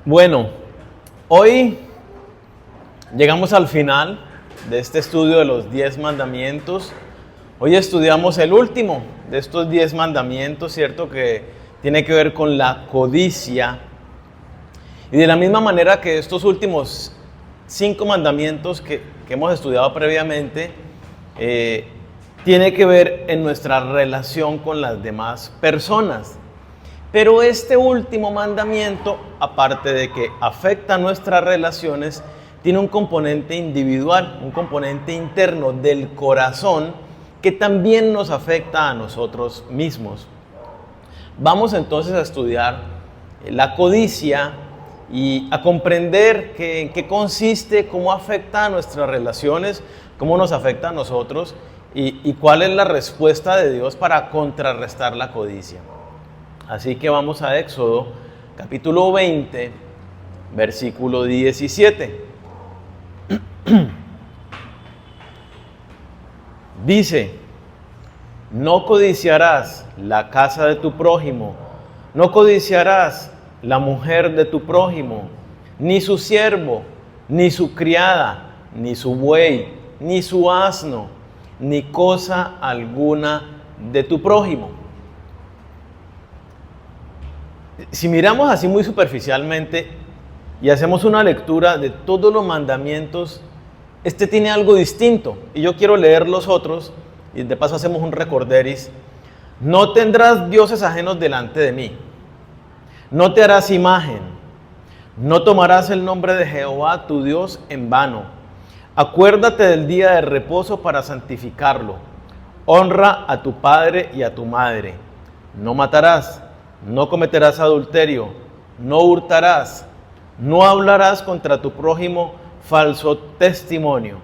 Bueno, hoy llegamos al final de este estudio de los 10 mandamientos. Hoy estudiamos el último de estos 10 mandamientos, ¿cierto? Que tiene que ver con la codicia. Y de la misma manera que estos últimos 5 mandamientos que hemos estudiado previamente, tiene que ver en nuestra relación con las demás personas. Pero este último mandamiento, aparte de que afecta nuestras relaciones, tiene un componente individual, un componente interno del corazón que también nos afecta a nosotros mismos. Vamos entonces a estudiar la codicia y a comprender en qué consiste, cómo afecta a nuestras relaciones, cómo nos afecta a nosotros y cuál es la respuesta de Dios para contrarrestar la codicia. Así que vamos a Éxodo, capítulo 20, versículo 17. Dice: no codiciarás la casa de tu prójimo, no codiciarás la mujer de tu prójimo, ni su siervo, ni su criada, ni su buey, ni su asno, ni cosa alguna de tu prójimo. Si miramos así muy superficialmente y hacemos una lectura de todos los mandamientos, este tiene algo distinto. Y yo quiero leer los otros, y de paso hacemos un recorderis. No tendrás dioses ajenos delante de mí. No te harás imagen. No tomarás el nombre de Jehová tu Dios en vano. Acuérdate del día de reposo para santificarlo. Honra a tu padre y a tu madre. No matarás. No cometerás adulterio, no hurtarás, no hablarás contra tu prójimo falso testimonio.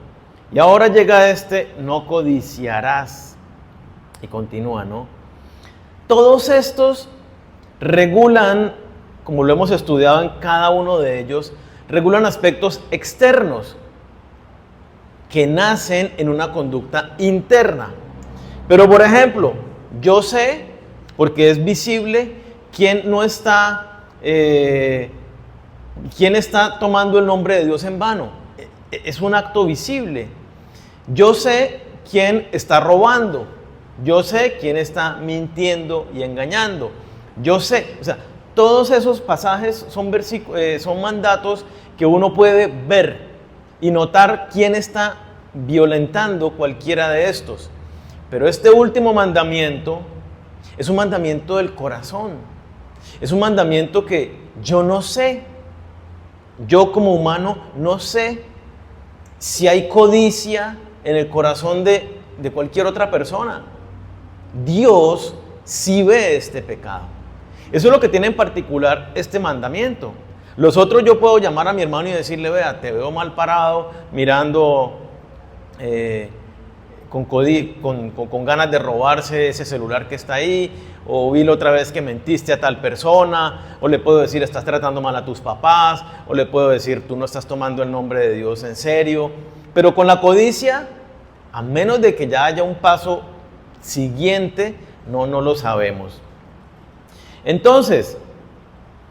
Y ahora llega no codiciarás. Y continúa, ¿no? Todos estos regulan, como lo hemos estudiado en cada uno de ellos, regulan aspectos externos que nacen en una conducta interna. Pero, por ejemplo, yo sé, porque es visible, quién está tomando el nombre de Dios en vano. Es un acto visible. Yo sé quién está robando. Yo sé quién está mintiendo y engañando. Yo sé, todos esos pasajes son mandatos que uno puede ver y notar quién está violentando cualquiera de estos. Pero este último mandamiento es un mandamiento del corazón. Es un mandamiento que yo no sé. Yo como humano no sé si hay codicia en el corazón de cualquier otra persona. Dios sí ve este pecado. Eso es lo que tiene en particular este mandamiento. Los otros yo puedo llamar a mi hermano y decirle: vea, te veo mal parado, mirando con ganas de robarse ese celular que está ahí, o vi la otra vez que mentiste a tal persona, o le puedo decir: estás tratando mal a tus papás, o le puedo decir: tú no estás tomando el nombre de Dios en serio. Pero con la codicia, a menos de que ya haya un paso siguiente, no lo sabemos. Entonces,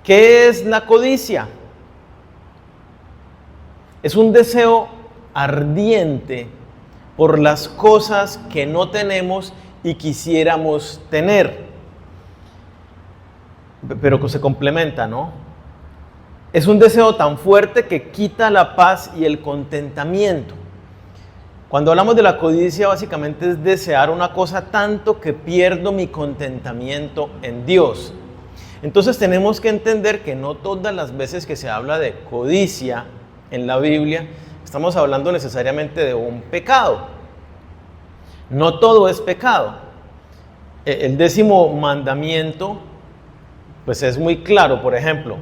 ¿qué es la codicia? Es un deseo ardiente por las cosas que no tenemos y quisiéramos tener. Pero que se complementa, ¿no? Es un deseo tan fuerte que quita la paz y el contentamiento. Cuando hablamos de la codicia, básicamente es desear una cosa tanto que pierdo mi contentamiento en Dios. Entonces tenemos que entender que no todas las veces que se habla de codicia en la Biblia, estamos hablando necesariamente de un pecado. No todo es pecado. El 10º mandamiento, pues es muy claro. Por ejemplo,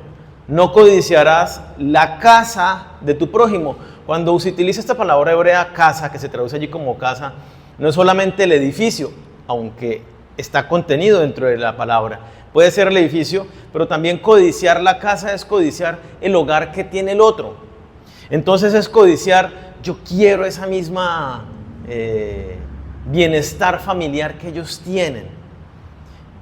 no codiciarás la casa de tu prójimo. Cuando se utiliza esta palabra hebrea casa, que se traduce allí como casa, no es solamente el edificio, aunque está contenido dentro de la palabra. Puede ser el edificio, pero también codiciar la casa es codiciar el hogar que tiene el otro. Entonces es codiciar: yo quiero esa misma bienestar familiar que ellos tienen.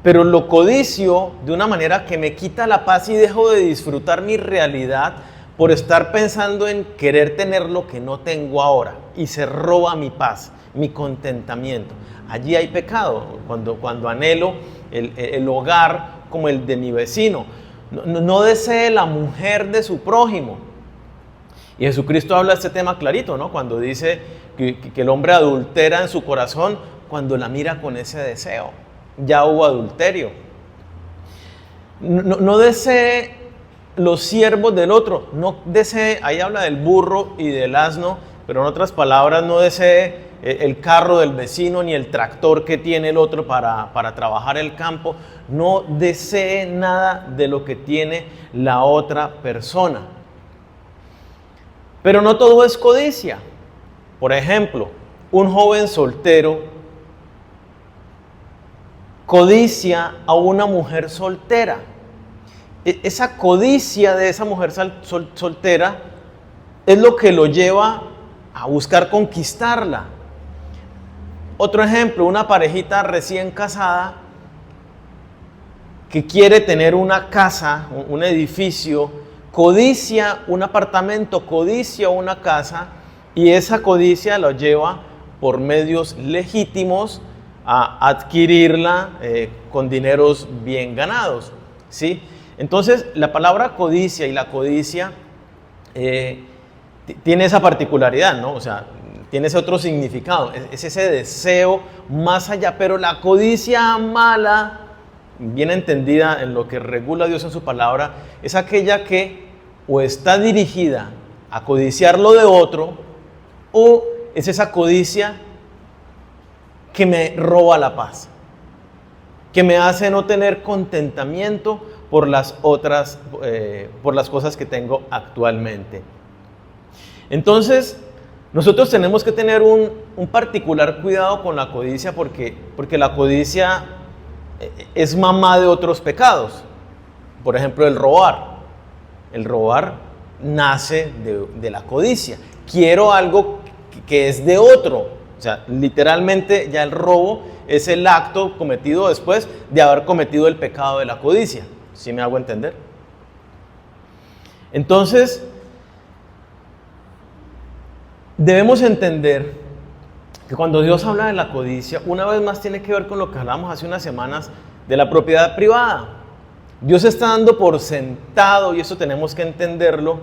pero lo codicio de una manera que me quita la paz y dejo de disfrutar mi realidad por estar pensando en querer tener lo que no tengo ahora, y se roba mi paz, mi contentamiento. Allí hay pecado, cuando anhelo el hogar como el de mi vecino. No desee la mujer de su prójimo. Y Jesucristo habla de este tema clarito, ¿no? Cuando dice que el hombre adultera en su corazón cuando la mira con ese deseo. Ya hubo adulterio. No desee los siervos del otro. No desee, ahí habla del burro y del asno, pero en otras palabras, no desee el carro del vecino ni el tractor que tiene el otro para trabajar el campo. No desee nada de lo que tiene la otra persona. Pero no todo es codicia. Por ejemplo, un joven soltero codicia a una mujer soltera. Esa codicia de esa mujer soltera es lo que lo lleva a buscar conquistarla. Otro ejemplo, una parejita recién casada que quiere tener una casa, un edificio, codicia un apartamento, codicia una casa, y esa codicia lo lleva por medios legítimos a adquirirla con dineros bien ganados, ¿sí? Entonces, la palabra codicia y la codicia tiene esa particularidad, ¿no? O sea, tiene ese otro significado, es ese deseo más allá, pero la codicia mala, bien entendida en lo que regula Dios en su palabra, es aquella que o está dirigida a codiciar lo de otro, o es esa codicia que me roba la paz, que me hace no tener contentamiento por las otras, por las cosas que tengo actualmente. Entonces, nosotros tenemos que tener un particular cuidado con la codicia porque la codicia es mamá de otros pecados. Por ejemplo, el robar. El robar nace de la codicia. Quiero algo que es de otro. O sea, literalmente ya el robo es el acto cometido después de haber cometido el pecado de la codicia. ¿Sí me hago entender? Entonces, debemos entender que cuando Dios habla de la codicia, una vez más tiene que ver con lo que hablamos hace unas semanas de la propiedad privada. Dios está dando por sentado, y eso tenemos que entenderlo,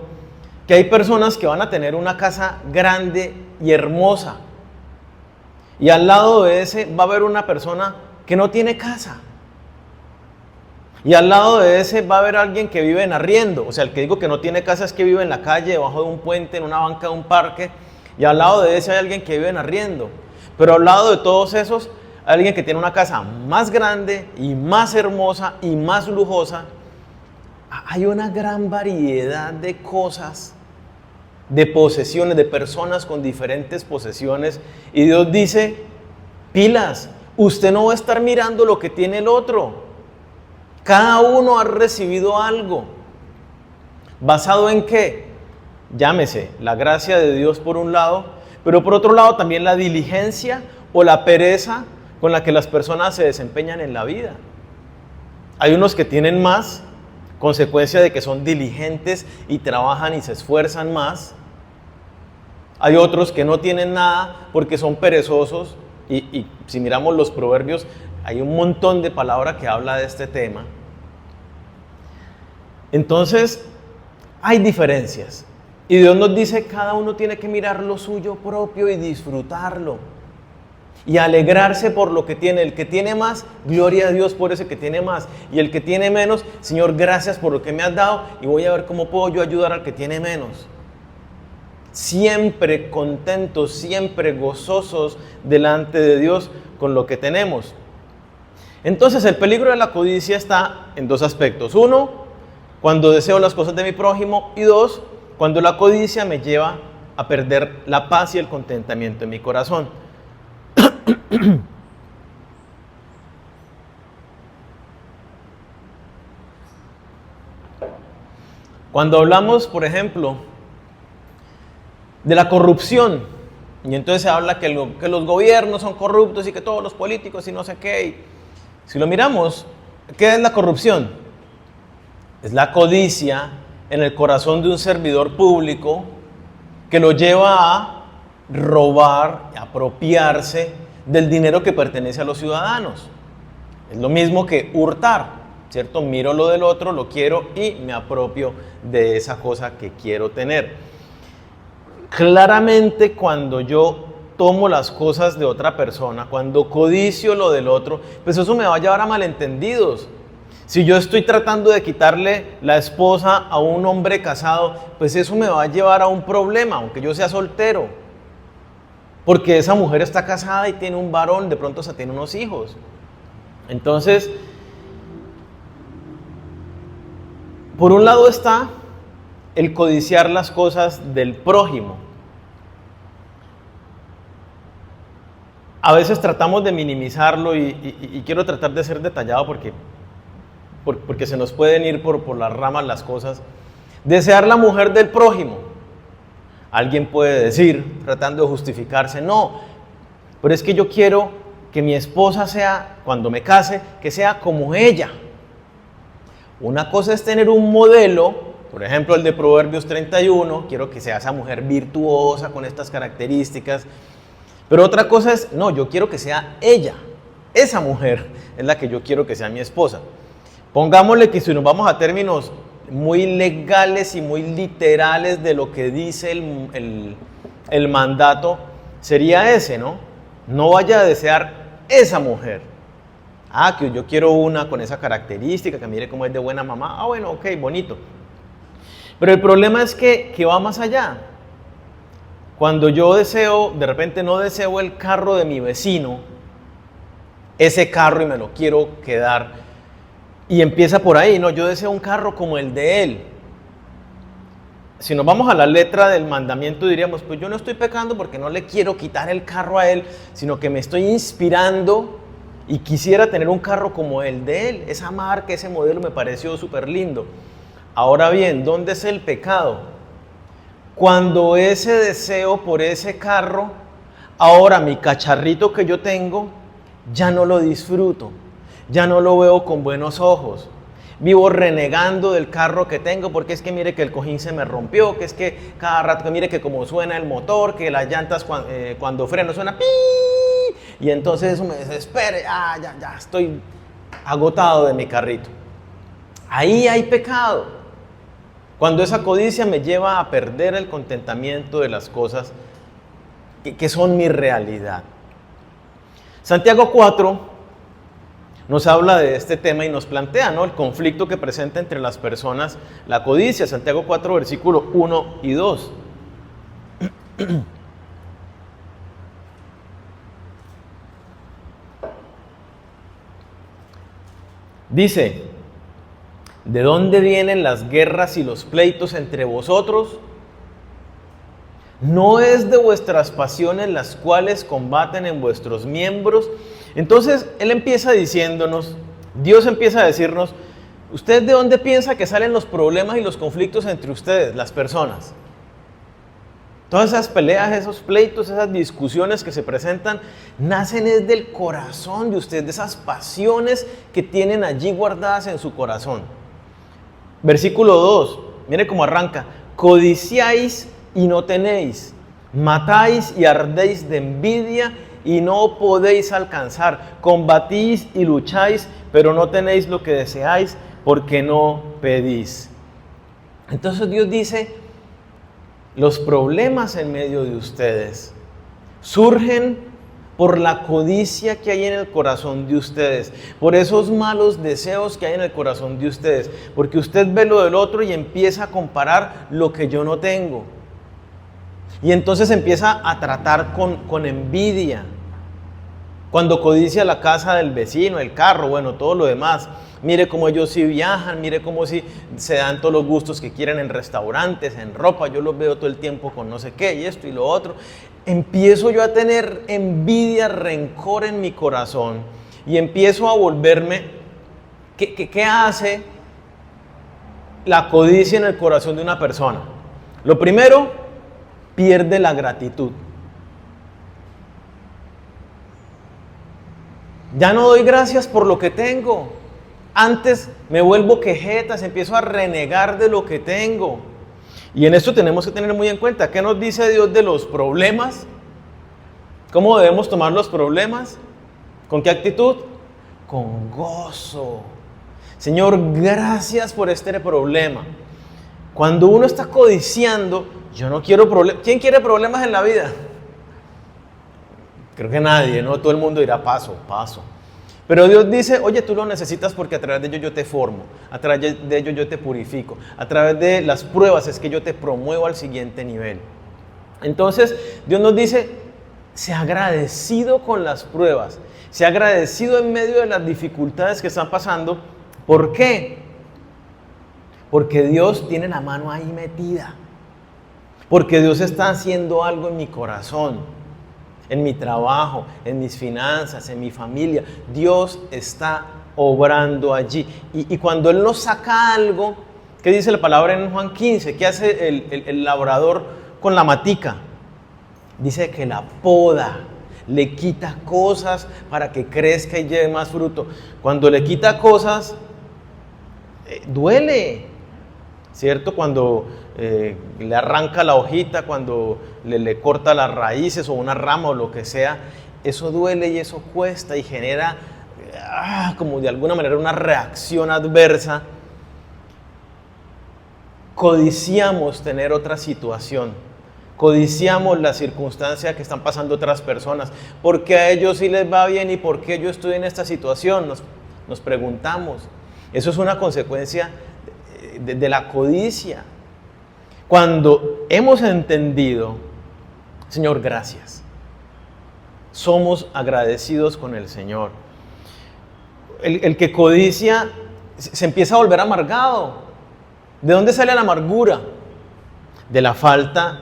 que hay personas que van a tener una casa grande y hermosa, y al lado de ese va a haber una persona que no tiene casa, y al lado de ese va a haber alguien que vive en arriendo. O sea, el que digo que no tiene casa es que vive en la calle, debajo de un puente, en una banca de un parque, y al lado de ese hay alguien que vive en arriendo. Pero al lado de todos esos hay alguien que tiene una casa más grande y más hermosa y más lujosa. Hay una gran variedad de cosas, de posesiones, de personas con diferentes posesiones, y Dios dice: pilas, usted no va a estar mirando lo que tiene el otro. Cada uno ha recibido algo. ¿Basado en qué? Llámese la gracia de Dios por un lado, pero por otro lado también la diligencia o la pereza con la que las personas se desempeñan en la vida. Hay unos que tienen más, consecuencia de que son diligentes y trabajan y se esfuerzan más. Hay otros que no tienen nada porque son perezosos, y si miramos los proverbios, hay un montón de palabra que habla de este tema. Entonces, hay diferencias. Y Dios nos dice: cada uno tiene que mirar lo suyo propio y disfrutarlo. Y alegrarse por lo que tiene. El que tiene más, gloria a Dios por ese que tiene más. Y el que tiene menos, Señor, gracias por lo que me has dado, y voy a ver cómo puedo yo ayudar al que tiene menos. Siempre contentos, siempre gozosos delante de Dios con lo que tenemos. Entonces, el peligro de la codicia está en dos aspectos. Uno, cuando deseo las cosas de mi prójimo, y dos, cuando la codicia me lleva a perder la paz y el contentamiento en mi corazón. Cuando hablamos, por ejemplo, de la corrupción, y entonces se habla que los gobiernos son corruptos y que todos los políticos y no sé qué, y si lo miramos ¿Qué es la corrupción? Es la codicia en el corazón de un servidor público que lo lleva a robar, apropiarse del dinero que pertenece a los ciudadanos. Es lo mismo que hurtar, ¿cierto? Miro lo del otro, lo quiero y me apropio de esa cosa que quiero tener. Claramente, cuando yo tomo las cosas de otra persona, cuando codicio lo del otro, pues eso me va a llevar a malentendidos. Si yo estoy tratando de quitarle la esposa a un hombre casado, pues eso me va a llevar a un problema, aunque yo sea soltero. Porque esa mujer está casada y tiene un varón, de pronto se tiene unos hijos. Entonces, por un lado está el codiciar las cosas del prójimo. A veces tratamos de minimizarlo y quiero tratar de ser detallado porque se nos pueden ir por las ramas las cosas. Desear la mujer del prójimo. Alguien puede decir, tratando de justificarse, no, pero es que yo quiero que mi esposa sea, cuando me case, que sea como ella. Una cosa es tener un modelo, por ejemplo el de Proverbios 31, quiero que sea esa mujer virtuosa con estas características, pero otra cosa es, no, yo quiero que sea ella, esa mujer es la que yo quiero que sea mi esposa. Pongámosle que si nos vamos a términos muy legales y muy literales de lo que dice el mandato, sería ese, ¿no? No vaya a desear esa mujer. Ah, que yo quiero una con esa característica, que mire cómo es de buena mamá. Ah, bueno, ok, bonito. Pero el problema es que va más allá. Cuando yo deseo, de repente no deseo el carro de mi vecino, ese carro y me lo quiero quedar. Y empieza por ahí, no, yo deseo un carro como el de él. Si nos vamos a la letra del mandamiento diríamos, pues yo no estoy pecando porque no le quiero quitar el carro a él, sino que me estoy inspirando y quisiera tener un carro como el de él. Esa marca, ese modelo me pareció súper lindo. Ahora bien, ¿dónde es el pecado? Cuando ese deseo por ese carro, ahora mi cacharrito que yo tengo, ya no lo disfruto. Ya no lo veo con buenos ojos. Vivo renegando del carro que tengo porque es que mire que el cojín se me rompió, que es que cada rato, que mire que como suena el motor, que las llantas cuando freno suena pi, y entonces eso me desespera, ya estoy agotado de mi carrito. Ahí hay pecado. Cuando esa codicia me lleva a perder el contentamiento de las cosas que son mi realidad. Santiago 4 nos habla de este tema y nos plantea, ¿no?, el conflicto que presenta entre las personas la codicia. Santiago 4, versículo 1 y 2. Dice, ¿de dónde vienen las guerras y los pleitos entre vosotros? ¿No es de vuestras pasiones las cuales combaten en vuestros miembros? Entonces, él empieza diciéndonos, Dios empieza a decirnos, ¿usted de dónde piensa que salen los problemas y los conflictos entre ustedes, las personas? Todas esas peleas, esos pleitos, esas discusiones que se presentan, nacen desde el corazón de ustedes, de esas pasiones que tienen allí guardadas en su corazón. Versículo 2, mire cómo arranca, codiciáis y no tenéis, matáis y ardéis de envidia y no podéis alcanzar, combatís y lucháis, pero no tenéis lo que deseáis porque no pedís. Entonces Dios dice, los problemas en medio de ustedes surgen por la codicia que hay en el corazón de ustedes, por esos malos deseos que hay en el corazón de ustedes, porque usted ve lo del otro y empieza a comparar lo que yo no tengo. Y entonces empieza a tratar con envidia. Cuando codicia la casa del vecino, el carro, bueno, todo lo demás. Mire cómo ellos sí viajan, mire cómo sí se dan todos los gustos que quieren en restaurantes, en ropa. Yo los veo todo el tiempo con no sé qué y esto y lo otro. Empiezo yo a tener envidia, rencor en mi corazón y empiezo a volverme. ¿Qué hace la codicia en el corazón de una persona? Lo primero, pierde la gratitud. Ya no doy gracias por lo que tengo. Antes me vuelvo quejetas, empiezo a renegar de lo que tengo. Y en esto tenemos que tener muy en cuenta, ¿qué nos dice Dios de los problemas? ¿Cómo debemos tomar los problemas? ¿Con qué actitud? Con gozo. Señor, gracias por este problema. Cuando uno está codiciando, yo no quiero problemas. ¿Quién quiere problemas en la vida? Creo que nadie, ¿no? Todo el mundo dirá paso, paso. Pero Dios dice, oye, tú lo necesitas porque a través de ello yo te formo, a través de ello yo te purifico, a través de las pruebas es que yo te promuevo al siguiente nivel. Entonces, Dios nos dice, sea agradecido con las pruebas, sea agradecido en medio de las dificultades que están pasando. ¿Por qué? Porque Dios tiene la mano ahí metida, porque Dios está haciendo algo en mi corazón, en mi trabajo, en mis finanzas, en mi familia. Dios está obrando allí. Y cuando Él nos saca algo, ¿qué dice la palabra en Juan 15? ¿Qué hace el labrador con la matica? Dice que la poda, le quita cosas para que crezca y lleve más fruto. Cuando le quita cosas, duele, ¿cierto? Cuando le arranca la hojita, cuando le corta las raíces o una rama o lo que sea, eso duele y eso cuesta y genera como de alguna manera una reacción adversa. Codiciamos tener otra situación, codiciamos la circunstancia que están pasando otras personas. ¿Por qué a ellos sí les va bien y por qué yo estoy en esta situación? Nos preguntamos. Eso es una consecuencia de la codicia. Cuando hemos entendido, Señor, gracias, somos agradecidos con el Señor. El que codicia se empieza a volver amargado. ¿De dónde sale la amargura? De la falta,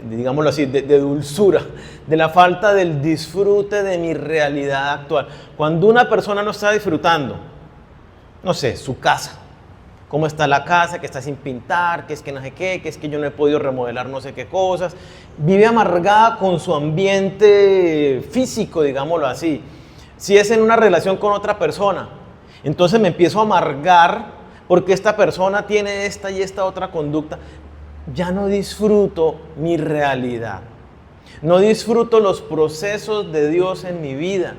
digámoslo así, de dulzura, de la falta del disfrute de mi realidad actual. Cuando una persona no está disfrutando, no sé, su casa, cómo está la casa, que está sin pintar, que es que no sé qué, que es que yo no he podido remodelar no sé qué cosas, vive amargada con su ambiente físico, digámoslo así. Si es en una relación con otra persona, entonces me empiezo a amargar porque esta persona tiene esta y esta otra conducta. Ya no disfruto mi realidad, no disfruto los procesos de Dios en mi vida.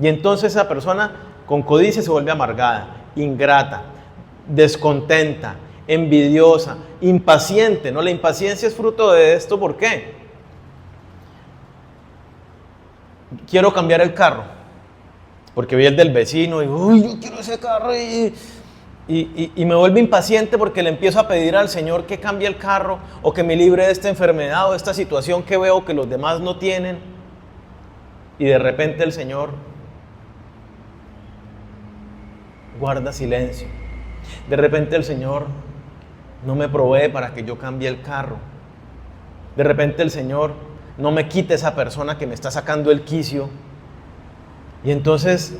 Y entonces esa persona con codicia se vuelve amargada, ingrata, descontenta, envidiosa, impaciente, ¿no? La impaciencia es fruto de esto. ¿Por qué? Quiero cambiar el carro, porque vi el del vecino y uy, yo quiero ese carro y me vuelvo impaciente porque le empiezo a pedir al Señor que cambie el carro o que me libre de esta enfermedad o de esta situación que veo que los demás no tienen. Y de repente el Señor guarda silencio. De repente el Señor no me provee para que yo cambie el carro. De repente el Señor no me quite esa persona que me está sacando el quicio. Y entonces,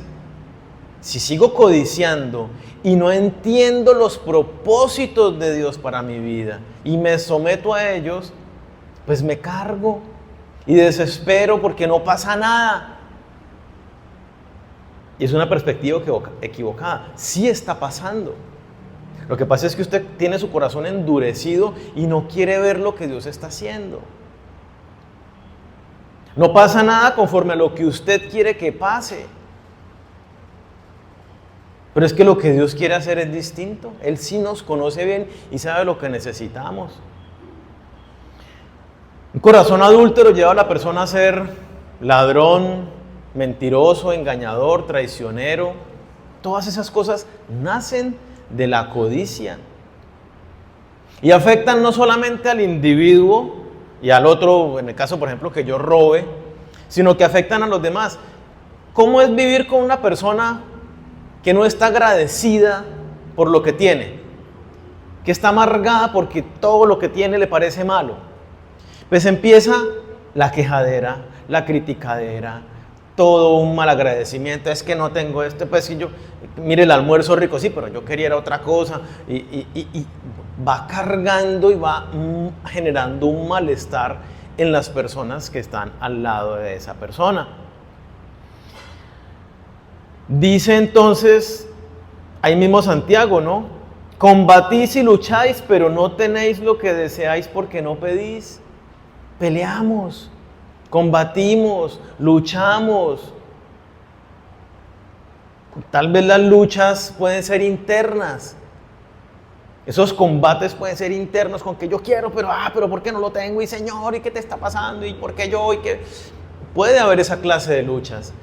si sigo codiciando y no entiendo los propósitos de Dios para mi vida y me someto a ellos, pues me cargo y desespero porque no pasa nada. Y es una perspectiva equivocada. Sí está pasando. Lo que pasa es que usted tiene su corazón endurecido y no quiere ver lo que Dios está haciendo. No pasa nada conforme a lo que usted quiere que pase. Pero es que lo que Dios quiere hacer es distinto. Él sí nos conoce bien y sabe lo que necesitamos. Un corazón adúltero lleva a la persona a ser ladrón, mentiroso, engañador, traicionero. Todas esas cosas nacen de la codicia y afectan no solamente al individuo y al otro, en el caso por ejemplo que yo robe, sino que afectan a los demás. ¿Cómo es vivir con una persona que no está agradecida por lo que tiene, que está amargada porque todo lo que tiene le parece malo? Pues empieza la quejadera, la criticadera, todo un mal agradecimiento. Es que no tengo esto, pues si yo, mire el almuerzo rico, sí, pero yo quería era otra cosa. Y va cargando y va generando un malestar en las personas que están al lado de esa persona. Dice entonces Ahí mismo Santiago, ¿no? Combatís y lucháis, pero no tenéis lo que deseáis porque no pedís. Peleamos, combatimos, luchamos. Tal vez las luchas pueden ser internas. Esos combates pueden ser internos con que yo quiero, pero ¿por qué no lo tengo? Y Señor, ¿y qué te está pasando? ¿Y por qué yo? ¿Y qué? Puede haber esa clase de luchas.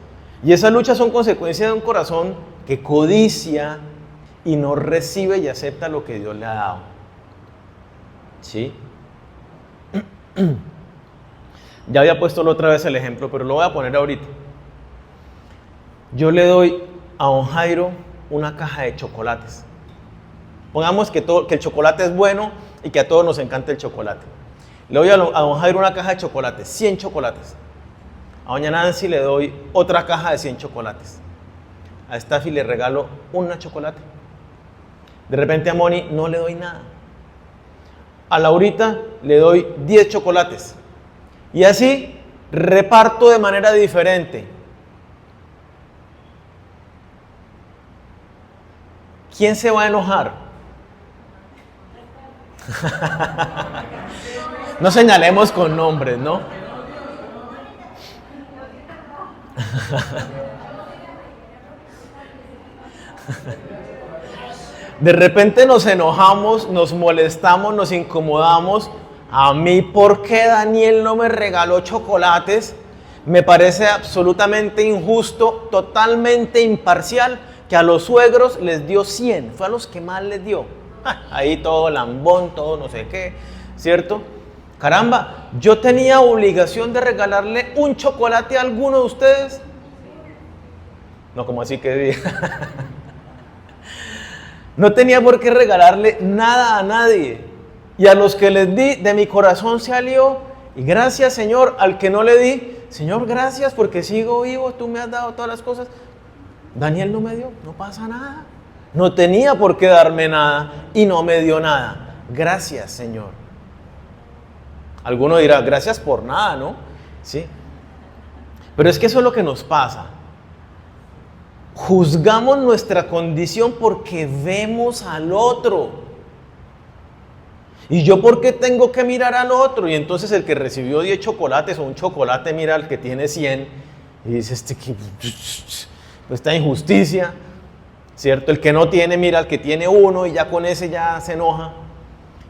Y esas luchas son consecuencia de un corazón que codicia y no recibe y acepta lo que Dios le ha dado. ¿Sí? Ya había puesto la otra vez el ejemplo, pero lo voy a poner ahorita. Yo le doy a don Jairo una caja de chocolates. Pongamos que el chocolate es bueno y que a todos nos encanta el chocolate. Le doy a don Jairo una caja de chocolates, 100 chocolates. A doña Nancy le doy otra caja de 100 chocolates. A Steffi le regalo una chocolate. De repente a Moni no le doy nada. A Laurita le doy 10 chocolates. Y así reparto de manera diferente. ¿Quién se va a enojar? No señalemos con nombres, ¿no? De repente nos enojamos, nos molestamos, nos incomodamos. A mí, ¿por qué Daniel no me regaló chocolates? Me parece absolutamente injusto, totalmente imparcial, que a los suegros les dio 100. Fue a los que más les dio. Ahí todo lambón, todo no sé qué, ¿cierto? Caramba, yo tenía obligación de regalarle un chocolate a alguno de ustedes. No, como así que no tenía por qué regalarle nada a nadie. Y a los que les di, de mi corazón salió. Y gracias, Señor. Al que no le di, Señor, gracias porque sigo vivo. Tú me has dado todas las cosas. Daniel no me dio, no pasa nada. No tenía por qué darme nada y no me dio nada. Gracias, Señor. Alguno dirá, gracias por nada, ¿no? Sí. Pero es que eso es lo que nos pasa. Juzgamos nuestra condición porque vemos al otro. ¿Y yo por qué tengo que mirar al otro? Y entonces el que recibió 10 chocolates o un chocolate mira al que tiene 100 y dice, esta injusticia, ¿cierto? El que no tiene mira al que tiene uno y ya con ese ya se enoja.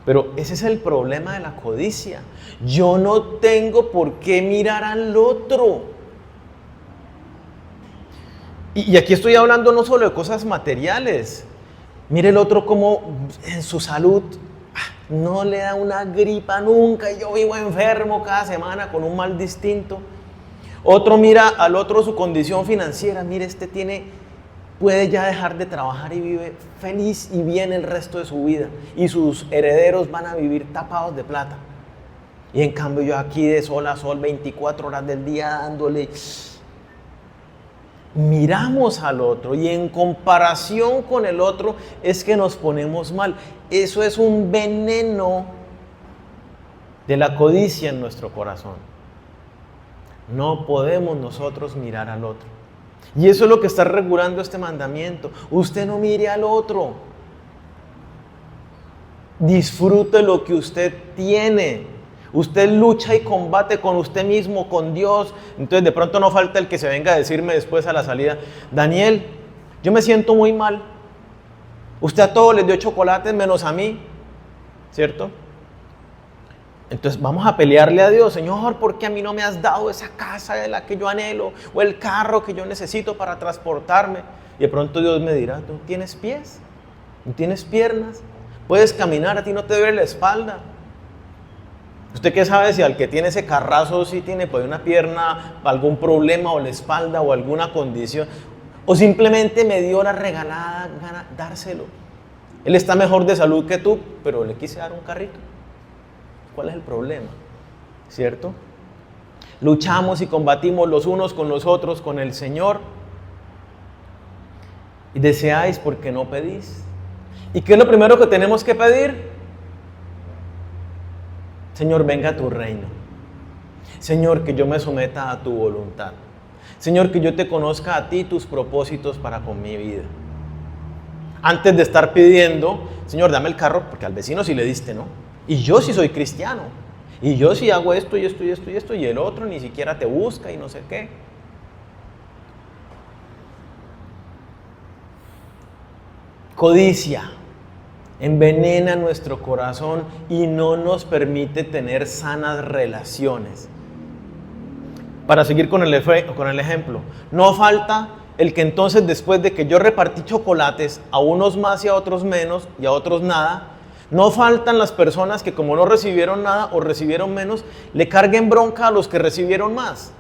Pero ese es el problema de la codicia. Yo no tengo por qué mirar al otro. Y aquí estoy hablando no solo de cosas materiales. Mire el otro como en su salud no le da una gripa nunca y yo vivo enfermo cada semana con un mal distinto. Otro mira al otro su condición financiera. Mire, puede ya dejar de trabajar y vive feliz y bien el resto de su vida. Y sus herederos van a vivir tapados de plata. Y en cambio yo aquí de sol a sol, 24 horas del día dándole. Miramos al otro y en comparación con el otro es que nos ponemos mal. Eso es un veneno de la codicia en nuestro corazón. No podemos nosotros mirar al otro. Y eso es lo que está regulando este mandamiento. Usted no mire al otro. Disfrute lo que usted tiene. Usted lucha y combate con usted mismo, con Dios. Entonces de pronto no falta el que se venga a decirme después a la salida, Daniel, yo me siento muy mal. Usted a todos les dio chocolates menos a mí, ¿cierto? Entonces vamos a pelearle a Dios, Señor, ¿por qué a mí no me has dado esa casa de la que yo anhelo o el carro que yo necesito para transportarme? Y de pronto Dios me dirá, ¿tú tienes pies? ¿No tienes piernas? ¿Puedes caminar? ¿A ti no te duele la espalda? ¿Usted qué sabe si al que tiene ese carrazo sí tiene pues una pierna, algún problema o la espalda o alguna condición? O simplemente me dio la regalada gana dárselo. Él está mejor de salud que tú, pero le quise dar un carrito. ¿Cuál es el problema? ¿Cierto? Luchamos y combatimos los unos con los otros, con el Señor. Y deseáis porque no pedís. ¿Y qué es lo primero que tenemos que pedir? Señor, venga a tu reino. Señor, que yo me someta a tu voluntad. Señor, que yo te conozca a ti, tus propósitos para con mi vida. antes de estar pidiendo, Señor, dame el carro, porque al vecino sí le diste, ¿no? Y yo sí soy cristiano, y yo sí hago esto y esto y esto y esto, y el otro ni siquiera te busca y no sé qué. Codicia envenena nuestro corazón y no nos permite tener sanas relaciones. Para seguir con el ejemplo, no falta el que entonces después de que yo repartí chocolates a unos más y a otros menos y a otros nada, no faltan las personas que como no recibieron nada o recibieron menos, le carguen bronca a los que recibieron más.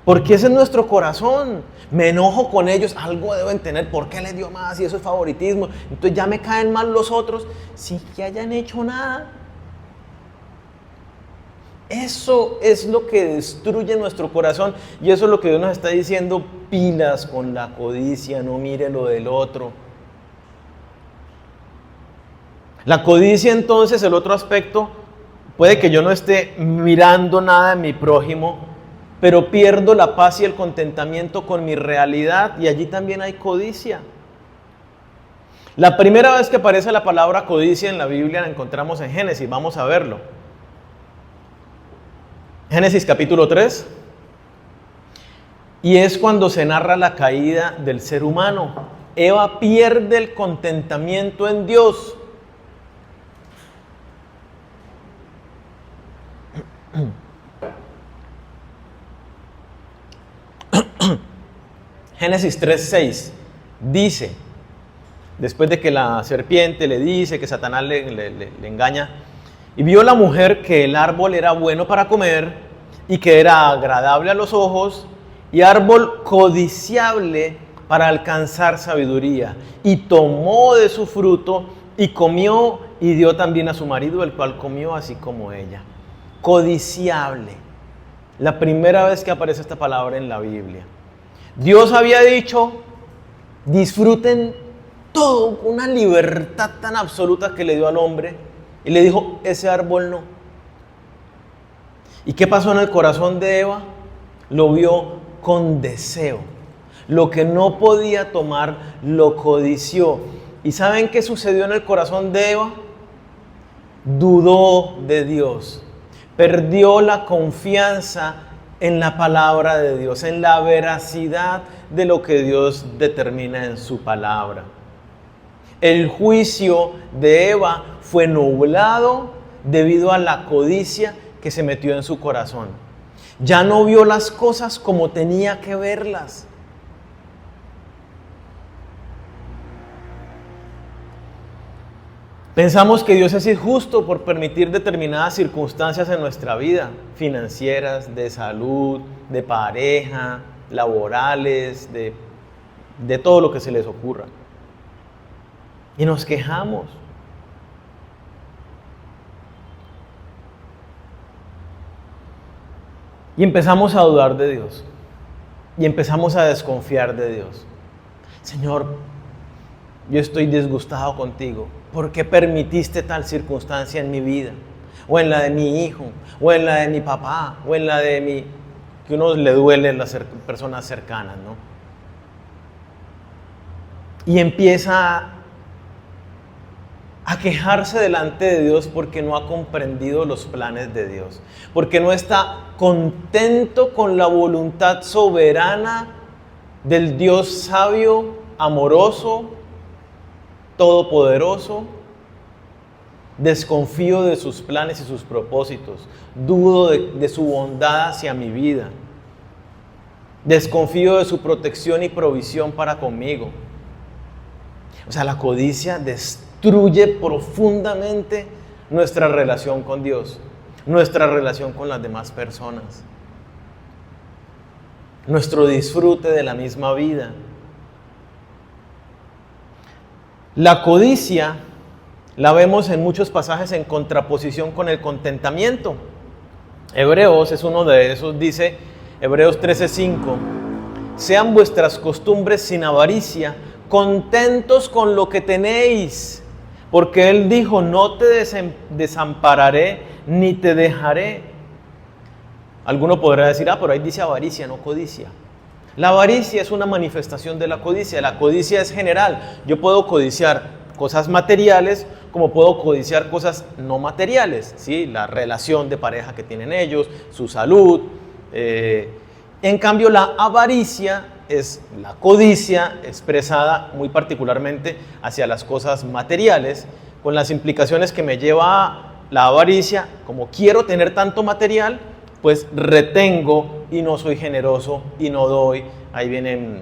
Porque ese es nuestro corazón. Me enojo con ellos, algo deben tener, ¿por qué les dio más? Y eso es favoritismo. Entonces ya me caen mal los otros sin que hayan hecho nada. Eso es lo que destruye nuestro corazón y eso es lo que Dios nos está diciendo, pilas con la codicia, no mire lo del otro. La codicia entonces, el otro aspecto, puede que yo no esté mirando nada de mi prójimo, pero pierdo la paz y el contentamiento con mi realidad y allí también hay codicia. La primera vez que aparece la palabra codicia en la Biblia la encontramos en Génesis, vamos a verlo. Génesis capítulo 3, y es cuando se narra la caída del ser humano. Eva pierde el contentamiento en Dios. Génesis 3:6 dice, después de que la serpiente le dice que Satanás le engaña, y vio la mujer que el árbol era bueno para comer y que era agradable a los ojos y árbol codiciable para alcanzar sabiduría. Y tomó de su fruto y comió y dio también a su marido, el cual comió así como ella. Codiciable. La primera vez que aparece esta palabra en la Biblia. Dios había dicho, disfruten todo, una libertad tan absoluta que le dio al hombre. Y le dijo, ese árbol no. ¿Y qué pasó en el corazón de Eva? Lo vio con deseo. Lo que no podía tomar, lo codició. ¿Y saben qué sucedió en el corazón de Eva? Dudó de Dios. Perdió la confianza en la palabra de Dios, en la veracidad de lo que Dios determina en su palabra. El juicio de Eva fue nublado debido a la codicia que se metió en su corazón. Ya no vio las cosas como tenía que verlas. Pensamos que Dios es injusto por permitir determinadas circunstancias en nuestra vida, financieras, de salud, de pareja, laborales, de todo lo que se les ocurra. Y nos quejamos. Y empezamos a dudar de Dios. Y empezamos a desconfiar de Dios. Señor, yo estoy disgustado contigo. ¿Por qué permitiste tal circunstancia en mi vida? O en la de mi hijo, o en la de mi papá, o en la de mi... Que a uno le duelen las personas cercanas, ¿no? Y empieza a quejarse delante de Dios porque no ha comprendido los planes de Dios, porque no está contento con la voluntad soberana del Dios sabio, amoroso, todopoderoso. Desconfío de sus planes y sus propósitos, dudo de su bondad hacia mi vida, desconfío de su protección y provisión para conmigo. O sea, la codicia destruye profundamente nuestra relación con Dios, nuestra relación con las demás personas, nuestro disfrute de la misma vida. La codicia la vemos en muchos pasajes en contraposición con el contentamiento. Hebreos es uno de esos, dice Hebreos 13:5, sean vuestras costumbres sin avaricia, contentos con lo que tenéis, porque Él dijo, no te desampararé ni te dejaré. Alguno podrá decir, pero ahí dice avaricia, no codicia. La avaricia es una manifestación de la codicia. La codicia es general. Yo puedo codiciar cosas materiales como puedo codiciar cosas no materiales, ¿sí? La relación de pareja que tienen ellos, su salud. En cambio, la avaricia es la codicia expresada muy particularmente hacia las cosas materiales, con las implicaciones que me lleva la avaricia. Como quiero tener tanto material, pues retengo y no soy generoso y no doy. Ahí vienen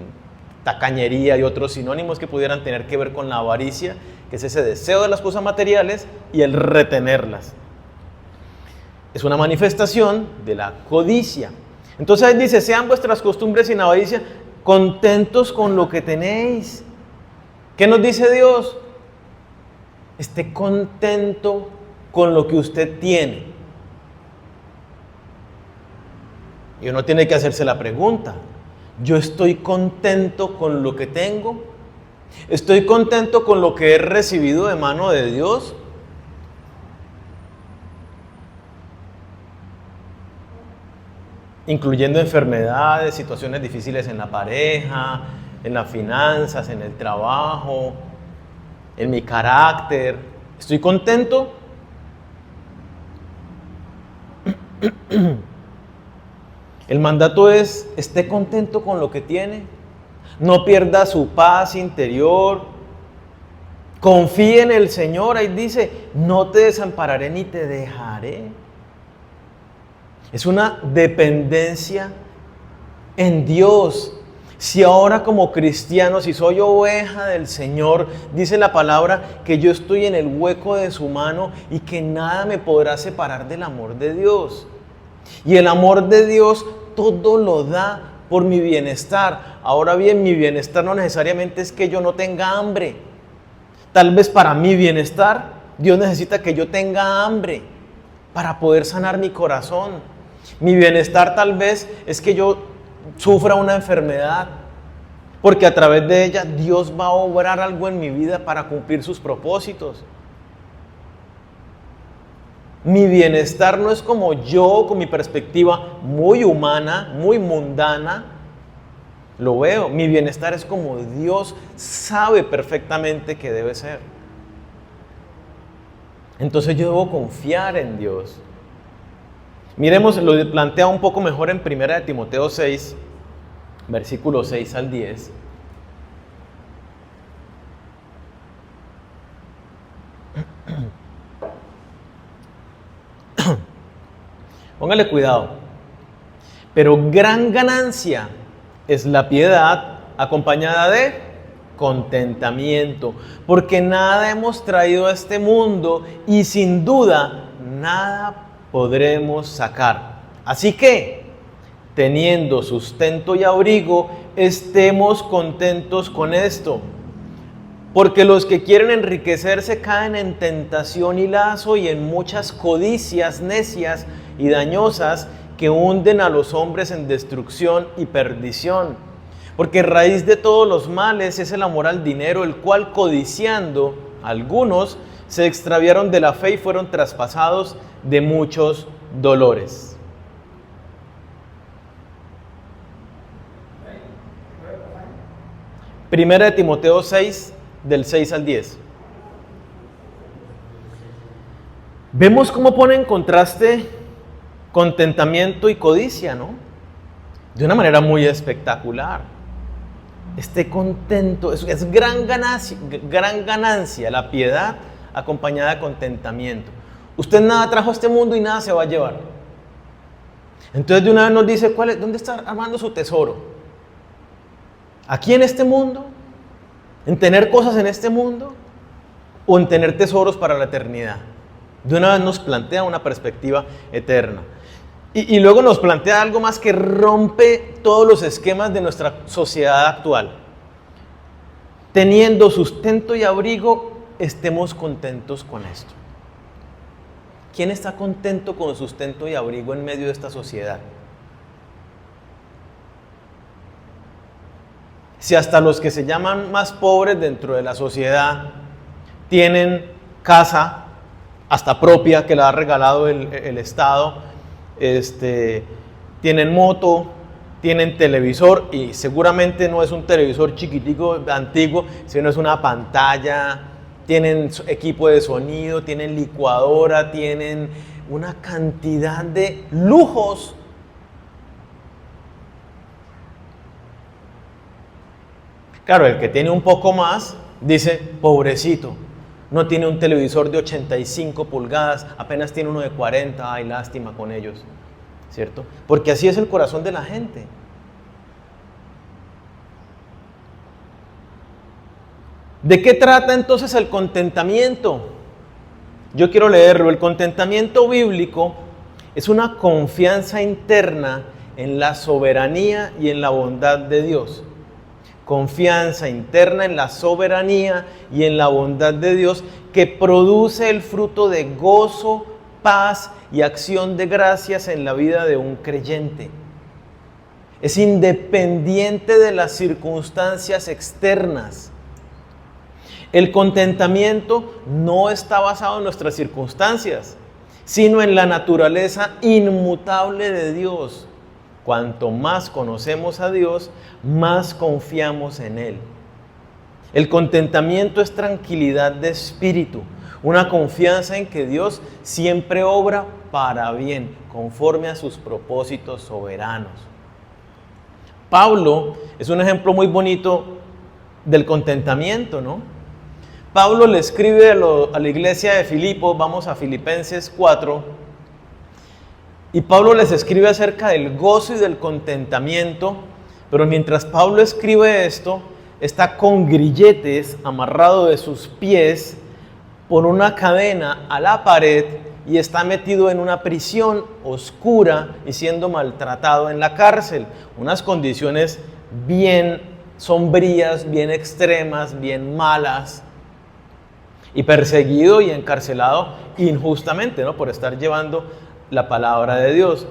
tacañería y otros sinónimos que pudieran tener que ver con la avaricia, que es ese deseo de las cosas materiales y el retenerlas. Es una manifestación de la codicia. Entonces ahí dice, sean vuestras costumbres sin avaricia, contentos con lo que tenéis. ¿Qué nos dice Dios? Esté contento con lo que usted tiene. Y uno tiene que hacerse la pregunta, ¿yo estoy contento con lo que tengo? ¿Estoy contento con lo que he recibido de mano de Dios? Incluyendo enfermedades, situaciones difíciles en la pareja, en las finanzas, en el trabajo, en mi carácter. ¿Estoy contento? El mandato es, esté contento con lo que tiene, no pierda su paz interior, confíe en el Señor. Ahí dice, no te desampararé ni te dejaré. Es una dependencia en Dios. Si ahora como cristiano, si soy oveja del Señor, dice la palabra que yo estoy en el hueco de su mano y que nada me podrá separar del amor de Dios. Y el amor de Dios todo lo da por mi bienestar. Ahora bien, mi bienestar no necesariamente es que yo no tenga hambre. Tal vez para mi bienestar, Dios necesita que yo tenga hambre para poder sanar mi corazón. Mi bienestar tal vez es que yo sufra una enfermedad, porque a través de ella Dios va a obrar algo en mi vida para cumplir sus propósitos. Mi bienestar no es como yo, con mi perspectiva muy humana, muy mundana, lo veo. Mi bienestar es como Dios sabe perfectamente que debe ser. Entonces yo debo confiar en Dios. Miremos, lo plantea un poco mejor en 1 Timoteo 6, versículos 6 al 10. Póngale cuidado. Pero gran ganancia es la piedad acompañada de contentamiento, porque nada hemos traído a este mundo y sin duda nada podremos sacar. Así que, teniendo sustento y abrigo, estemos contentos con esto. Porque los que quieren enriquecerse caen en tentación y lazo y en muchas codicias necias y dañosas que hunden a los hombres en destrucción y perdición. Porque raíz de todos los males es el amor al dinero, el cual codiciando algunos se extraviaron de la fe y fueron traspasados de muchos dolores. Primera de Timoteo 6, del 6 al 10. Vemos cómo pone en contraste contentamiento y codicia, ¿no? De una manera muy espectacular. Esté contento, es gran ganancia la piedad acompañada de contentamiento. Usted nada trajo a este mundo y nada se va a llevar. Entonces de una vez nos dice, ¿dónde está armando su tesoro? ¿Aquí en este mundo? ¿En tener cosas en este mundo? ¿O en tener tesoros para la eternidad? De una vez nos plantea una perspectiva eterna. Y luego nos plantea algo más que rompe todos los esquemas de nuestra sociedad actual. Teniendo sustento y abrigo, estemos contentos con esto. ¿Quién está contento con sustento y abrigo en medio de esta sociedad? Si hasta los que se llaman más pobres dentro de la sociedad tienen casa, hasta propia, que la ha regalado el Estado, tienen moto, tienen televisor y seguramente no es un televisor chiquitico, antiguo, sino es una pantalla, tienen equipo de sonido, tienen licuadora, tienen una cantidad de lujos. Claro, el que tiene un poco más dice, pobrecito, no tiene un televisor de 85 pulgadas, apenas tiene uno de 40, ay, lástima con ellos, ¿cierto? Porque así es el corazón de la gente. ¿De qué trata entonces el contentamiento? Yo quiero leerlo. El contentamiento bíblico es una confianza interna en la soberanía y en la bondad de Dios. Confianza interna en la soberanía y en la bondad de Dios que produce el fruto de gozo, paz y acción de gracias en la vida de un creyente. Es independiente de las circunstancias externas. El contentamiento no está basado en nuestras circunstancias, sino en la naturaleza inmutable de Dios. Cuanto más conocemos a Dios, más confiamos en Él. El contentamiento es tranquilidad de espíritu, una confianza en que Dios siempre obra para bien, conforme a sus propósitos soberanos. Pablo es un ejemplo muy bonito del contentamiento, ¿no? Pablo le escribe a la iglesia de Filipos, vamos a Filipenses 4, y Pablo les escribe acerca del gozo y del contentamiento, pero mientras Pablo escribe esto, está con grilletes amarrado de sus pies por una cadena a la pared y está metido en una prisión oscura y siendo maltratado en la cárcel. Unas condiciones bien sombrías, bien extremas, bien malas. Y perseguido y encarcelado injustamente, ¿no? Por estar llevando la palabra de Dios.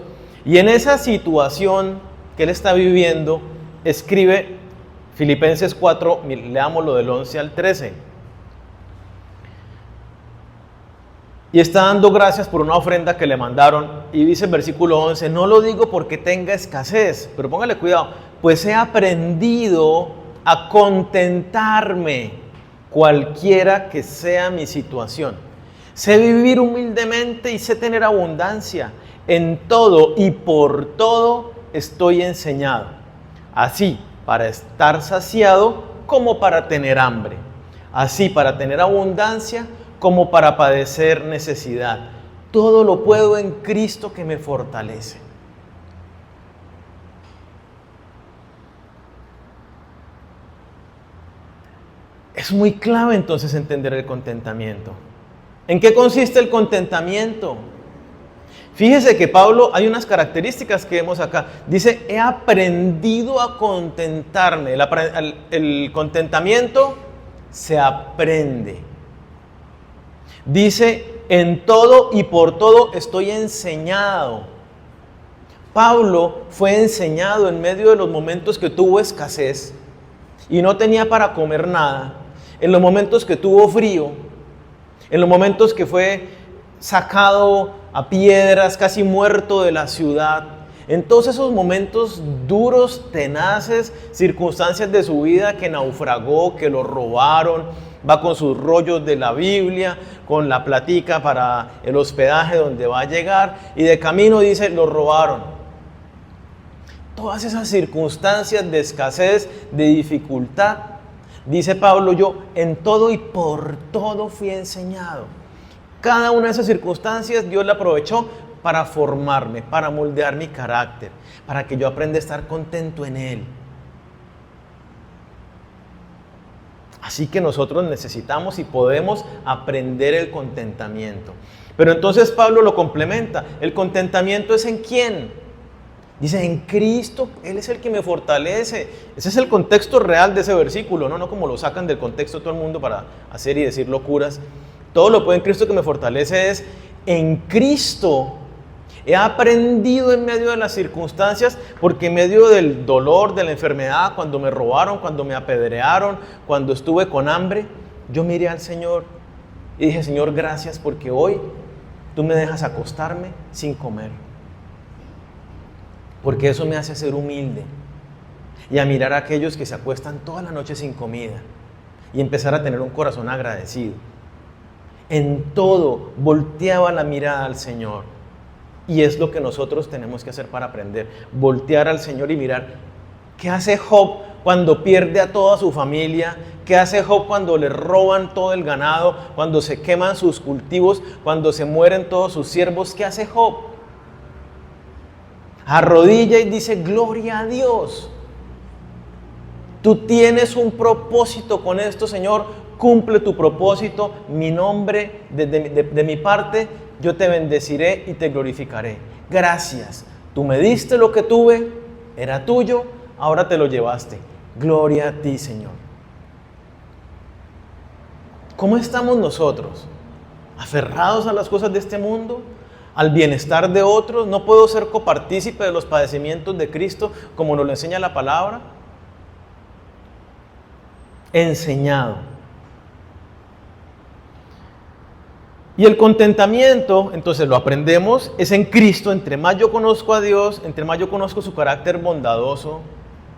Y en esa situación que él está viviendo, escribe Filipenses 4, leámoslo del 11 al 13. Y está dando gracias por una ofrenda que le mandaron. Y dice el versículo 11, no lo digo porque tenga escasez, pero póngale cuidado, pues he aprendido a contentarme cualquiera que sea mi situación. Sé vivir humildemente y sé tener abundancia. En todo y por todo estoy enseñado. Así para estar saciado como para tener hambre. Así para tener abundancia como para padecer necesidad. Todo lo puedo en Cristo que me fortalece. Es muy clave entonces entender el contentamiento. ¿En qué consiste el contentamiento? Fíjese que Pablo, hay unas características que vemos acá. Dice, he aprendido a contentarme. El contentamiento se aprende. Dice, en todo y por todo estoy enseñado. Pablo fue enseñado en medio de los momentos que tuvo escasez y no tenía para comer nada. En los momentos que tuvo frío, en los momentos que fue sacado a piedras, casi muerto de la ciudad, en todos esos momentos duros, tenaces, circunstancias de su vida que naufragó, que lo robaron, va con sus rollos de la Biblia, con la platica para el hospedaje donde va a llegar y de camino dice, lo robaron. Todas esas circunstancias de escasez, de dificultad, dice Pablo, yo en todo y por todo fui enseñado. Cada una de esas circunstancias Dios la aprovechó para formarme, para moldear mi carácter, para que yo aprenda a estar contento en Él. Así que nosotros necesitamos y podemos aprender el contentamiento. Pero entonces Pablo lo complementa. ¿El contentamiento es en quién? Dice, en Cristo, Él es el que me fortalece. Ese es el contexto real de ese versículo, no como lo sacan del contexto todo el mundo para hacer y decir locuras. Todo lo puedo en Cristo que me fortalece es en Cristo. He aprendido en medio de las circunstancias, porque en medio del dolor, de la enfermedad, cuando me robaron, cuando me apedrearon, cuando estuve con hambre, yo miré al Señor y dije, Señor, gracias porque hoy tú me dejas acostarme sin comer. porque eso me hace ser humilde y a mirar a aquellos que se acuestan toda la noche sin comida y empezar a tener un corazón agradecido. En todo volteaba la mirada al Señor, y es lo que nosotros tenemos que hacer para aprender, voltear al Señor y mirar qué hace Job cuando pierde a toda su familia, qué hace Job cuando le roban todo el ganado, cuando se queman sus cultivos, cuando se mueren todos sus siervos. ¿Qué hace Job? Arrodilla y dice: gloria a Dios. Tú tienes un propósito con esto, Señor. Cumple tu propósito. Mi nombre, de mi parte, yo te bendeciré y te glorificaré. Gracias. Tú me diste lo que tuve, era tuyo, ahora te lo llevaste. Gloria a ti, Señor. ¿Cómo estamos nosotros? ¿Aferrados a las cosas de este mundo? ¿Al bienestar de otros? ¿No puedo ser copartícipe de los padecimientos de Cristo como nos lo enseña la palabra? Enseñado. Y el contentamiento, entonces lo aprendemos, es en Cristo. Entre más yo conozco a Dios, entre más yo conozco su carácter bondadoso,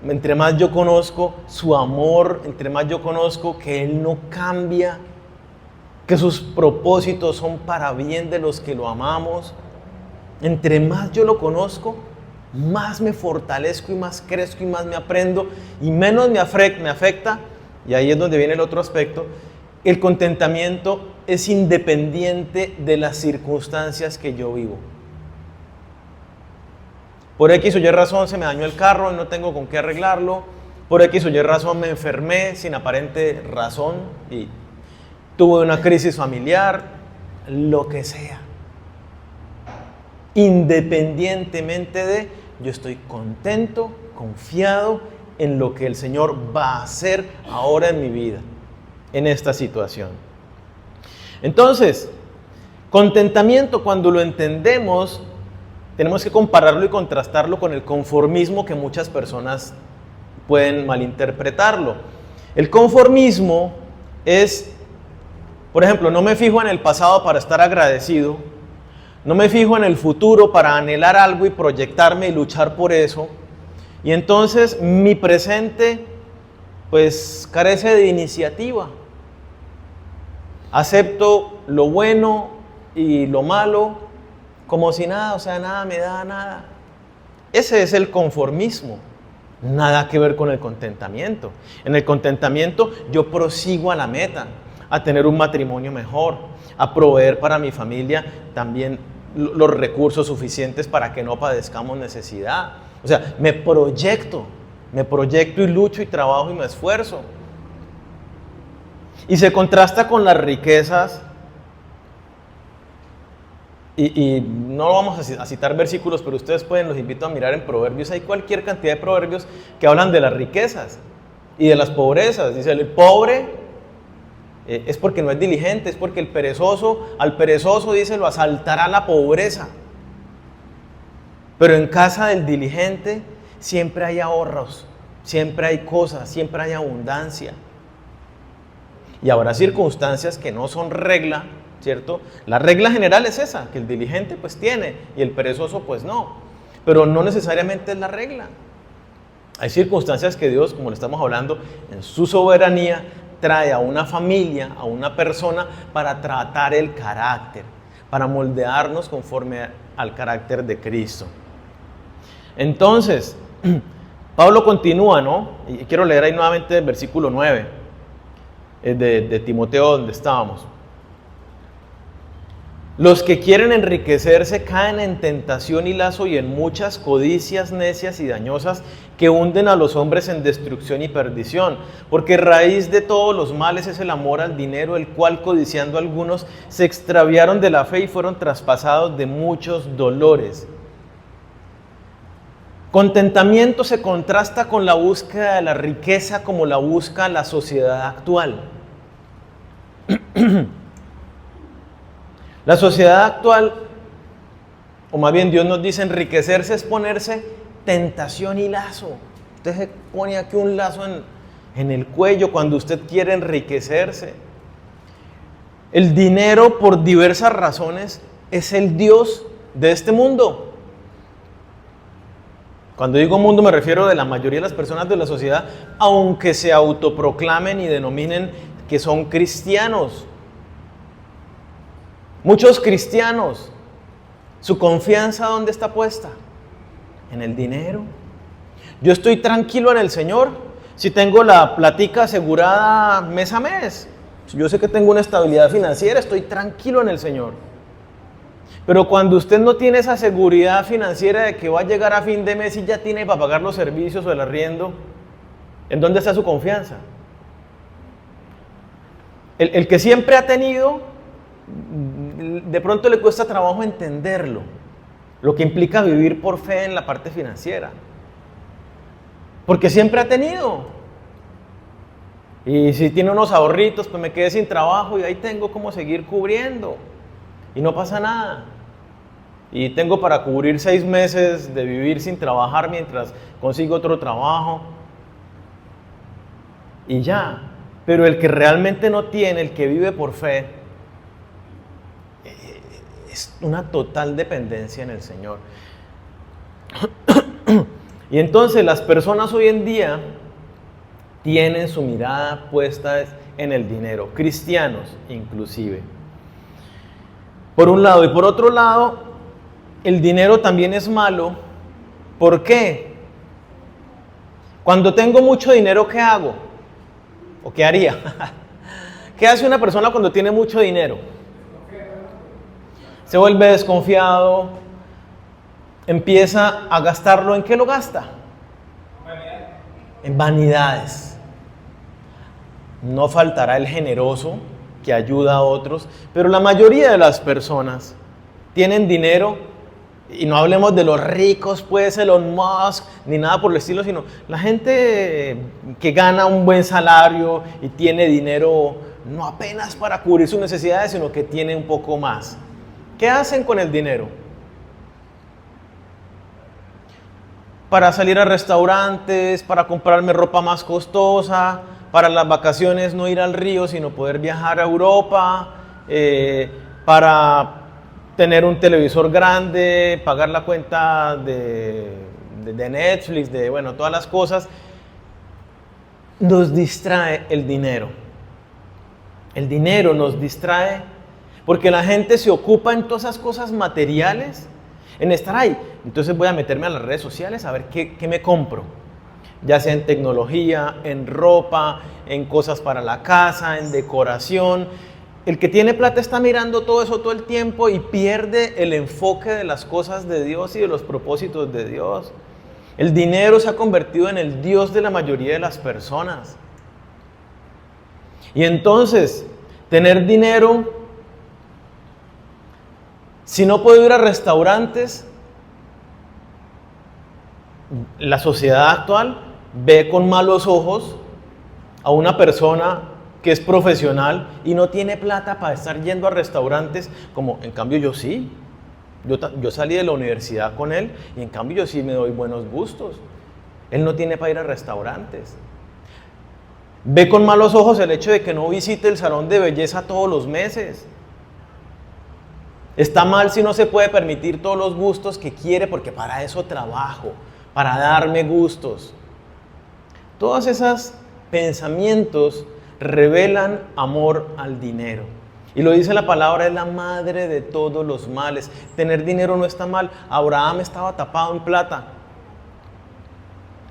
entre más yo conozco su amor, entre más yo conozco que Él no cambia, que sus propósitos son para bien de los que lo amamos, entre más yo lo conozco, más me fortalezco y más crezco y más me aprendo y menos me afecta. Y ahí es donde viene el otro aspecto. El contentamiento es independiente de las circunstancias que yo vivo. Por X o Y razón se me dañó el carro y no tengo con qué arreglarlo. Por X o Y razón me enfermé sin aparente razón y tuve una crisis familiar, lo que sea. Independientemente de, yo estoy contento, confiado en lo que el Señor va a hacer ahora en mi vida, en esta situación. Entonces, contentamiento, cuando lo entendemos, tenemos que compararlo y contrastarlo con el conformismo, que muchas personas pueden malinterpretarlo. El conformismo es, por ejemplo, no me fijo en el pasado para estar agradecido, no me fijo en el futuro para anhelar algo y proyectarme y luchar por eso, y entonces mi presente pues carece de iniciativa. Acepto lo bueno y lo malo como si nada, o sea, nada me da nada. Ese es el conformismo. Nada que ver con el contentamiento. En el contentamiento yo prosigo a la meta, a tener un matrimonio mejor, a proveer para mi familia también los recursos suficientes para que no padezcamos necesidad. O sea, me proyecto y lucho y trabajo y me esfuerzo. Y se contrasta con las riquezas. Y no vamos a citar versículos, pero ustedes pueden, los invito a mirar en Proverbios. Hay cualquier cantidad de proverbios que hablan de las riquezas y de las pobrezas. Dice, el pobre es porque no es diligente, es porque al perezoso dice, lo asaltará la pobreza. Pero en casa del diligente siempre hay ahorros, siempre hay cosas, siempre hay abundancia. Y habrá circunstancias que no son regla, ¿cierto? La regla general es esa, que el diligente pues tiene y el perezoso pues no. Pero no necesariamente es la regla. Hay circunstancias que Dios, como le estamos hablando, en su soberanía trae a una familia, a una persona para tratar el carácter, para moldearnos conforme al carácter de Cristo. Entonces, Pablo continúa, ¿no? Y quiero leer ahí nuevamente el versículo 9 de Timoteo, donde estábamos. Los que quieren enriquecerse caen en tentación y lazo y en muchas codicias necias y dañosas que hunden a los hombres en destrucción y perdición. Porque raíz de todos los males es el amor al dinero, el cual codiciando algunos se extraviaron de la fe y fueron traspasados de muchos dolores. Contentamiento se contrasta con la búsqueda de la riqueza como la busca la sociedad actual. La sociedad actual, o más bien Dios nos dice, enriquecerse es ponerse tentación y lazo. Usted se pone aquí un lazo en el cuello cuando usted quiere enriquecerse. El dinero, por diversas razones, es el Dios de este mundo. Cuando digo mundo me refiero de la mayoría de las personas de la sociedad, aunque se autoproclamen y denominen que son cristianos. Muchos cristianos, ¿su confianza dónde está puesta? En el dinero. Yo estoy tranquilo en el Señor si tengo la platica asegurada mes a mes. Si yo sé que tengo una estabilidad financiera, estoy tranquilo en el Señor. Pero cuando usted no tiene esa seguridad financiera de que va a llegar a fin de mes y ya tiene para pagar los servicios o el arriendo, ¿en dónde está su confianza? El que siempre ha tenido, de pronto le cuesta trabajo entenderlo, lo que implica vivir por fe en la parte financiera. Porque siempre ha tenido. Y si tiene unos ahorritos, pues me quedé sin trabajo y ahí tengo como seguir cubriendo. Y no pasa nada. Y tengo para cubrir 6 meses de vivir sin trabajar mientras consigo otro trabajo. Y ya. Pero el que realmente no tiene, el que vive por fe, es una total dependencia en el Señor. Y entonces las personas hoy en día tienen su mirada puesta en el dinero, cristianos inclusive. Por un lado, y por otro lado, el dinero también es malo. ¿Por qué? Cuando tengo mucho dinero, ¿qué hago? ¿O qué haría? ¿Qué hace una persona cuando tiene mucho dinero? Se vuelve desconfiado, empieza a gastarlo. ¿En qué lo gasta? En vanidades. No faltará el generoso que ayuda a otros, pero la mayoría de las personas tienen dinero, y no hablemos de los ricos, pues Elon Musk, ni nada por el estilo, sino la gente que gana un buen salario y tiene dinero no apenas para cubrir sus necesidades, sino que tiene un poco más. ¿Qué hacen con el dinero? Para salir a restaurantes, para comprarme ropa más costosa, para las vacaciones no ir al río, sino poder viajar a Europa, para tener un televisor grande, pagar la cuenta de Netflix, de bueno, todas las cosas. Nos distrae el dinero. El dinero nos distrae porque la gente se ocupa en todas esas cosas materiales, en estar ahí. Entonces voy a meterme a las redes sociales a ver qué me compro. Ya sea en tecnología, en ropa, en cosas para la casa, en decoración. El que tiene plata está mirando todo eso todo el tiempo y pierde el enfoque de las cosas de Dios y de los propósitos de Dios. El dinero se ha convertido en el Dios de la mayoría de las personas. Y entonces, tener dinero, si no puedo ir a restaurantes, la sociedad actual ve con malos ojos a una persona que es profesional y no tiene plata para estar yendo a restaurantes, como en cambio yo sí. Yo salí de la universidad con él y en cambio yo sí me doy buenos gustos. Él no tiene para ir a restaurantes. Ve con malos ojos el hecho de que no visite el salón de belleza todos los meses. Está mal si no se puede permitir todos los gustos que quiere, porque para eso trabajo, para darme gustos. Todos esos pensamientos revelan amor al dinero. Y lo dice la palabra, es la madre de todos los males. Tener dinero no está mal. Abraham estaba tapado en plata.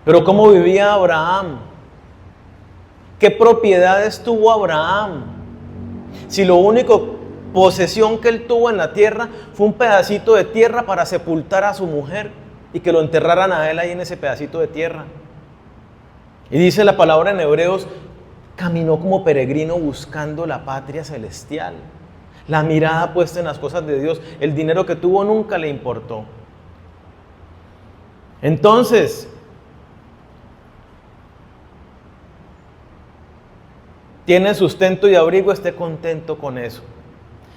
Pero ¿cómo vivía Abraham? ¿Qué propiedades tuvo Abraham? Si lo único posesión que él tuvo en la tierra fue un pedacito de tierra para sepultar a su mujer y que lo enterraran a él ahí en ese pedacito de tierra. Y dice la palabra en Hebreos, caminó como peregrino buscando la patria celestial. La mirada puesta en las cosas de Dios. El dinero que tuvo nunca le importó. Entonces, tiene sustento y abrigo, esté contento con eso.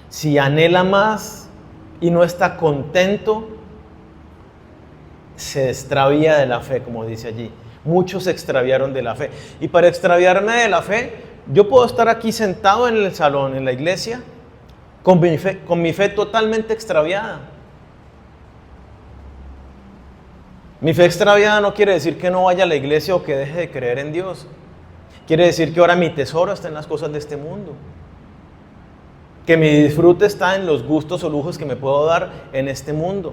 Si anhela más y no está contento, se extravía de la fe, como dice allí. Muchos se extraviaron de la fe. Y para extraviarme de la fe, yo puedo estar aquí sentado en el salón, en la iglesia, con mi fe totalmente extraviada. Mi fe extraviada no quiere decir que no vaya a la iglesia o que deje de creer en Dios. Quiere decir que ahora mi tesoro está en las cosas de este mundo. Que mi disfrute está en los gustos o lujos que me puedo dar en este mundo.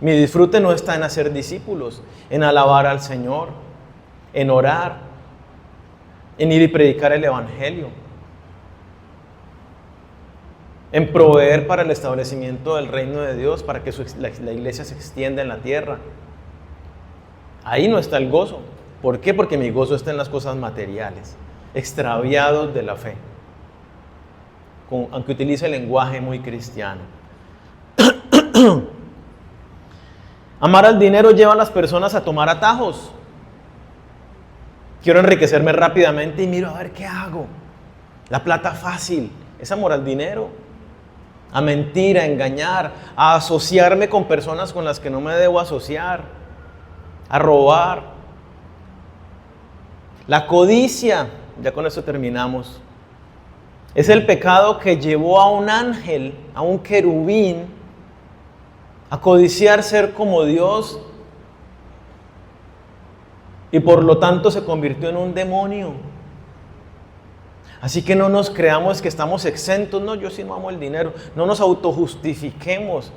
Mi disfrute no está en hacer discípulos, en alabar al Señor, en orar, en ir y predicar el Evangelio, en proveer para el establecimiento del reino de Dios, para que la iglesia se extienda en la tierra. Ahí no está el gozo. ¿Por qué? Porque mi gozo está en las cosas materiales, extraviados de la fe. Aunque utilice el lenguaje muy cristiano. Amar al dinero lleva a las personas a tomar atajos. Quiero enriquecerme rápidamente y miro a ver qué hago. La plata fácil, es amor al dinero. A mentir, a engañar, a asociarme con personas con las que no me debo asociar, a robar. La codicia, ya con eso terminamos. Es el pecado que llevó a un ángel, a un querubín, a codiciar ser como Dios y por lo tanto se convirtió en un demonio. Así que no nos creamos que estamos exentos. No, yo sí no amo el dinero. No nos autojustifiquemos.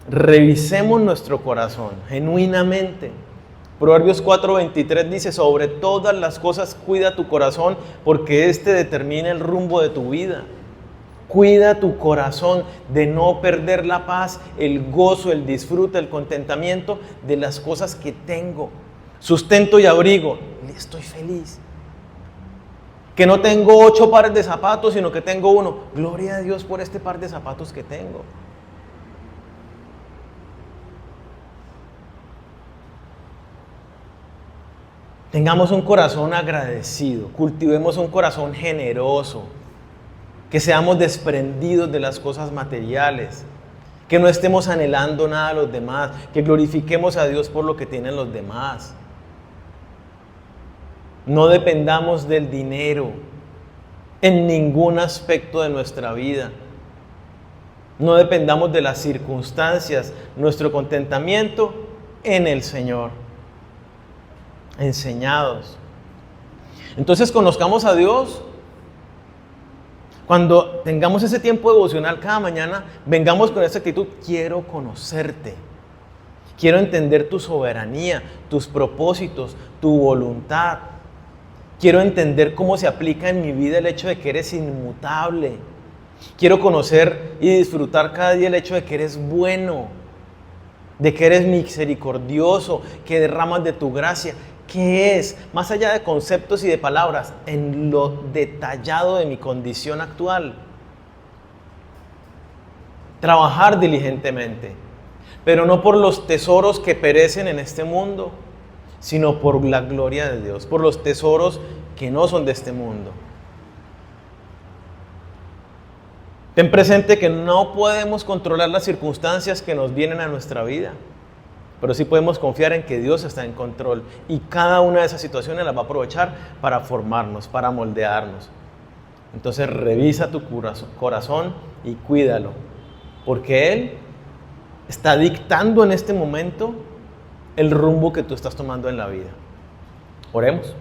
Revisemos nuestro corazón genuinamente. Proverbios 4:23 dice: sobre todas las cosas cuida tu corazón, porque éste determina el rumbo de tu vida. Cuida tu corazón de no perder la paz, el gozo, el disfrute, el contentamiento de las cosas que tengo. Sustento y abrigo, estoy feliz. Que no tengo 8 pares de zapatos, sino que tengo uno. Gloria a Dios por este par de zapatos que tengo. Tengamos un corazón agradecido, cultivemos un corazón generoso, que seamos desprendidos de las cosas materiales, que no estemos anhelando nada a los demás, que glorifiquemos a Dios por lo que tienen los demás. No dependamos del dinero en ningún aspecto de nuestra vida. No dependamos de las circunstancias, nuestro contentamiento en el Señor. Enseñados. Entonces conozcamos a Dios. Cuando tengamos ese tiempo devocional cada mañana, vengamos con esa actitud: quiero conocerte, quiero entender tu soberanía, tus propósitos, tu voluntad. Quiero entender cómo se aplica en mi vida el hecho de que eres inmutable. Quiero conocer y disfrutar cada día el hecho de que eres bueno, de que eres misericordioso, que derramas de tu gracia. ¿Qué es? Más allá de conceptos y de palabras, en lo detallado de mi condición actual. Trabajar diligentemente, pero no por los tesoros que perecen en este mundo, sino por la gloria de Dios, por los tesoros que no son de este mundo. Ten presente que no podemos controlar las circunstancias que nos vienen a nuestra vida, pero sí podemos confiar en que Dios está en control y cada una de esas situaciones las va a aprovechar para formarnos, para moldearnos. Entonces revisa tu corazón y cuídalo, porque Él está dictando en este momento el rumbo que tú estás tomando en la vida. Oremos.